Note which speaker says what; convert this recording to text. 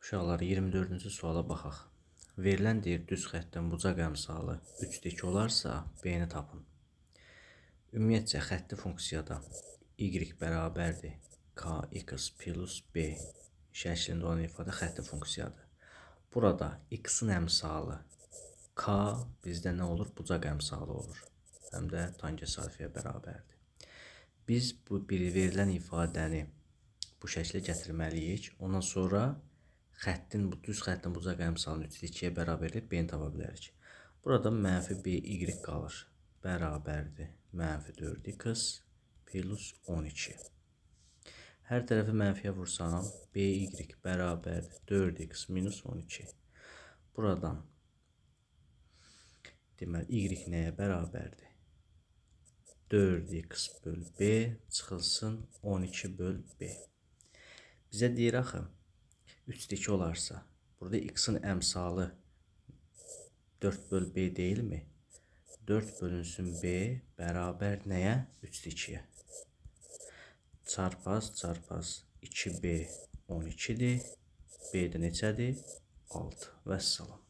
Speaker 1: Uşaqlar 24-cü suala baxaq. Verilən deyir düz xəttin bucaq əmsalı 3 dik olarsa B-ni tapın. Ümumiyyətcə xətti funksiyada y bərabərdir kx plus b şəklində olan ifadə xətti funksiyadır. Burada x-in əmsalı k bizdə nə olur? Bucaq əmsalı olur. Həm də tangent alfaya bərabərdir. Biz bu verilən ifadəni bu şəklə gətirməliyik. Ondan sonra düz xəttin bucaq əmsalını 3-2-yə bərabər edib B-ni tapa bilərik. Burada mənfi BY qalır. Bərabərdir. Mənfi 4x plus 12. Hər tərəfi mənfiyə vursam, BY bərabərdir 4x minus 12. Buradan deməli, y nəyə bərabərdir? 4x böl b çıxılsın 12 böl b. Bizə deyir axı, 3-2 olarsa, burada x-in əmsalı 4 böl b deyilmi? 4 bölünsün b bərabər nəyə? 3-2-yə. Çarpaz 2b 12-dir. B də neçədir? 6. Vəssalam.